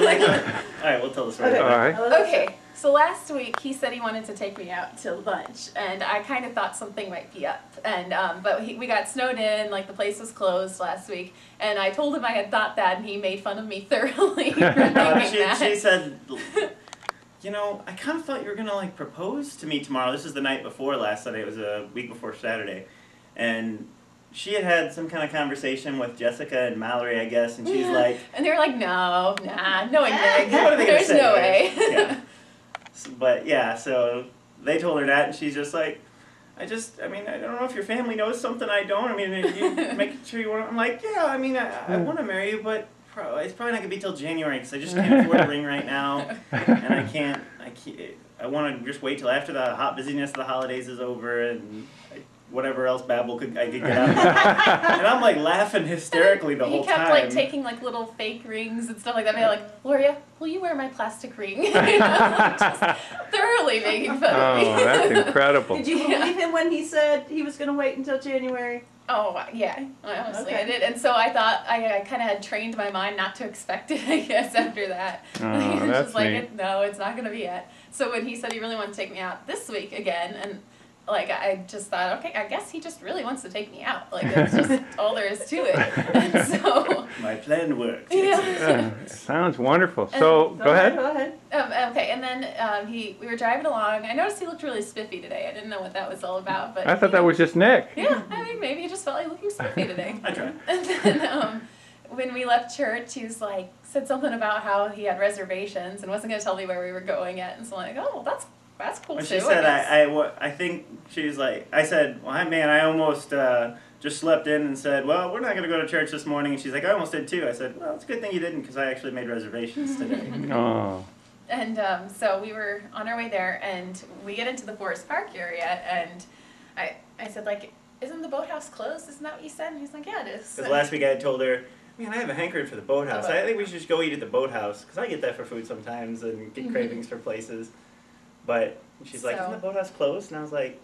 right, we'll tell the story. Okay. All right. Okay, so last week he said he wanted to take me out to lunch, and I kind of thought something might be up. And but we got snowed in, like the place was closed last week, and I told him I had thought that, and he made fun of me thoroughly for thinking that. She said, you know, I kind of thought you were gonna like propose to me tomorrow. This is the night before last Sunday. It was a week before Saturday, and she had some kind of conversation with Jessica and Mallory, I guess, and she's like, and they were like, no, nah, no way, Nick. what are they gonna There's say, no right? way. Yeah. But yeah, so they told her that, and she's just like, I mean, I don't know if your family knows something I don't. I mean, you make sure you want. I'm like, yeah, I mean, I want to marry you, but it's probably not gonna be till January because I just can't afford a ring right now, and I can't. I want to just wait till after the hot busyness of the holidays is over and whatever else babble I could get out of it. And I'm like laughing hysterically the whole time. He kept like taking like little fake rings and stuff like that. Maybe like, Loria, will you wear my plastic ring? You know, like, just thoroughly making fun of me. Oh, that's incredible. Did you believe him when he said he was going to wait until January? Oh, yeah, honestly Okay. I did. And so I thought, I kind of had trained my mind not to expect it, I guess, after that. Oh, It was that's just like, neat. no, it's not going to be yet. So when he said he really wanted to take me out this week again, and like, I just thought, okay, I guess he just really wants to take me out. Like, that's just all there is to it. And so, My plan worked. yeah. Sounds wonderful. So, go ahead. Go ahead. Okay, and then we were driving along. I noticed he looked really spiffy today. I didn't know what that was all about, but I thought that was just Nick. yeah. I mean, maybe he just felt like looking spiffy today. I tried. And then when we left church, he was like, said something about how he had reservations and wasn't going to tell me where we were going yet. And so I'm like, oh, well, that's cool When too. she said, guess. I think she was like, I said, well, I almost just slept in and said, well, we're not going to go to church this morning. And she's like, I almost did too. I said, well, it's a good thing you didn't because I actually made reservations today. Oh. And so we were on our way there, and we get into the Forest Park area, and I said, like, isn't the boathouse closed? Isn't that what you said? And he's like, yeah, it is. Because last week I had told her, man, I have a hankering for the boathouse. I think we should just go eat at the boathouse because I get that for food sometimes and get cravings for places. But she's like, isn't the boathouse closed? And I was like,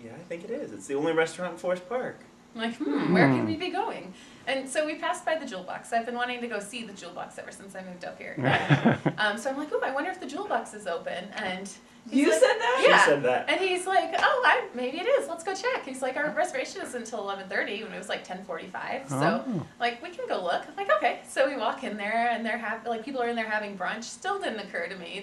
yeah, I think it is. It's the only restaurant in Forest Park. I'm like, where can we be going? And so we passed by the Jewel Box. I've been wanting to go see the Jewel Box ever since I moved up here. So I'm like, oh, I wonder if the Jewel Box is open. And You like, said that? Yeah. She said that. And he's like, oh, maybe it is. Let's go check. He's like, our reservation is until 11:30 when it was like 10:45. So like, we can go look. I'm like, okay. So we walk in there, and they're people are in there having brunch. Still didn't occur to me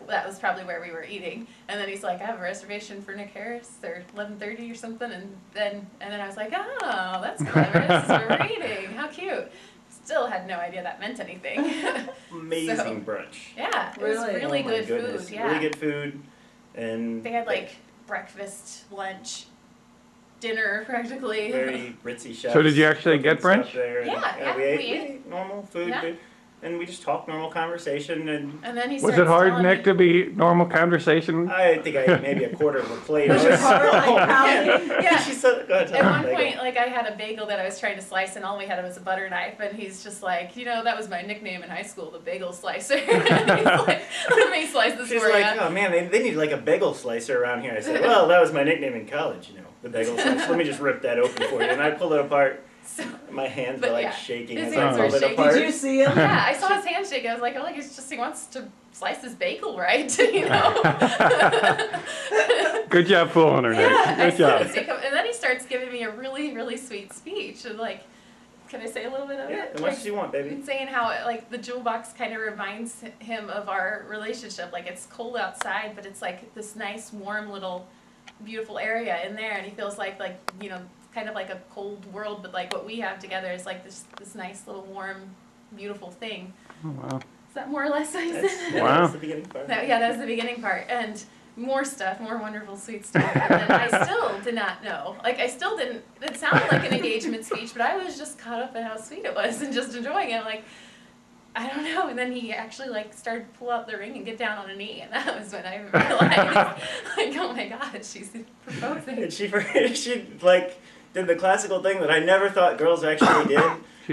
that was probably where we were eating. And then he's like, I have a reservation for Nick Harris, or 11:30 or something. And then I was like, oh, that's clever. This is where we're eating. How cute. Still had no idea that meant anything. Amazing brunch. Yeah, it Really? was really Oh my good goodness. food. Yeah. Really good food. And They had like breakfast, lunch, dinner practically. very ritzy chefs. So did you actually cooking get brunch? stuff there. Yeah, we we ate ate. normal food. Yeah. And we just talked normal conversation. And And then he Was starts it hard, telling Nick, me- to be normal conversation? I think I ate maybe a quarter of a plate. Was your heart like pounding? Yeah. She said, go ahead, tell At me, one bagel. point, like I had a bagel that I was trying to slice, and all we had was a butter knife. And he's just like, that was my nickname in high school, the bagel slicer. And he's like, let me slice this She's for like, you. oh man, they need like a bagel slicer around here. I said, well, that was my nickname in college, the bagel slicer. Let me just rip that open for you. And I pulled it apart. So, My hands But were like yeah, shaking his as I hands were pulled it shaking. apart. Did you see him? yeah, I saw his hand shake. I was like, oh, like he wants to slice his bagel right, Good job fooling her, Nick. Yeah, I Good job. still come, and then he starts giving me a really, really sweet speech. And like, can I say a little bit of Yeah, it? as much as you want, baby. Saying how like the Jewel Box kind of reminds him of our relationship. Like it's cold outside, but it's like this nice, warm little, beautiful area in there, and he feels like kind of like a cold world, but like what we have together is like this nice little warm, beautiful thing. Oh, wow. Is that more or less what I said? Wow. That's the beginning part. That was the beginning part, and more stuff, more wonderful, sweet stuff. And then I still did not know. Like I still didn't. It sounded like an engagement speech, but I was just caught up in how sweet it was and just enjoying it. Like I don't know. And then he actually like started to pull out the ring and get down on a knee, and that was when I realized, like, oh my God, she's proposing. And she like did the classical thing that I never thought girls actually did.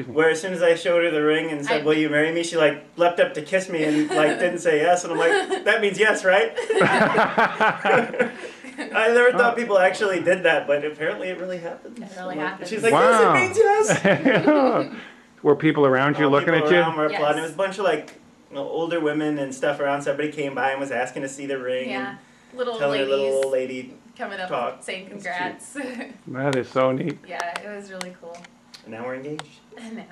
Where as soon as I showed her the ring and said, will you marry me? She like leapt up to kiss me and like didn't say yes. And I'm like, that means yes, right? I never thought people actually did that, but apparently it really happened. It really happened. She's like, Wow. yes, it means yes. Were people around you looking People at you? around were Yes. applauding. It was a bunch of like older women and stuff around. So everybody came by and was asking to see the ring. Yeah. And Little telling ladies her little old lady. coming up talk. saying It's congrats. That is so neat. Yeah, it was really cool. And now we're engaged. And now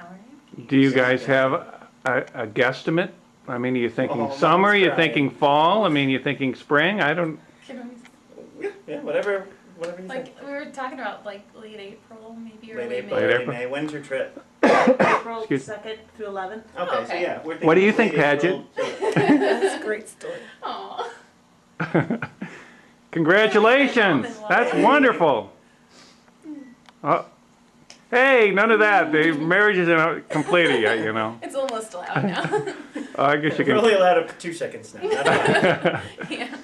we're Do you guys have a guesstimate? I mean, are you thinking Oh, summer? Are Mom's you crying. thinking fall? I mean, you thinking spring? I don't. Yeah, whatever you like think. we were talking about like late April, maybe Late early April, May. Late early April. May. When's your trip? April Excuse- 2nd through 11th. Okay, so okay. yeah, we're thinking What do you think, late April. That's a great story. Aw. Congratulations! That's wonderful. Hey, none of that. The marriage isn't completed yet, you know. It's almost allowed now. I guess you We're can. only allowed up to 2 seconds now. Not 5. Yeah.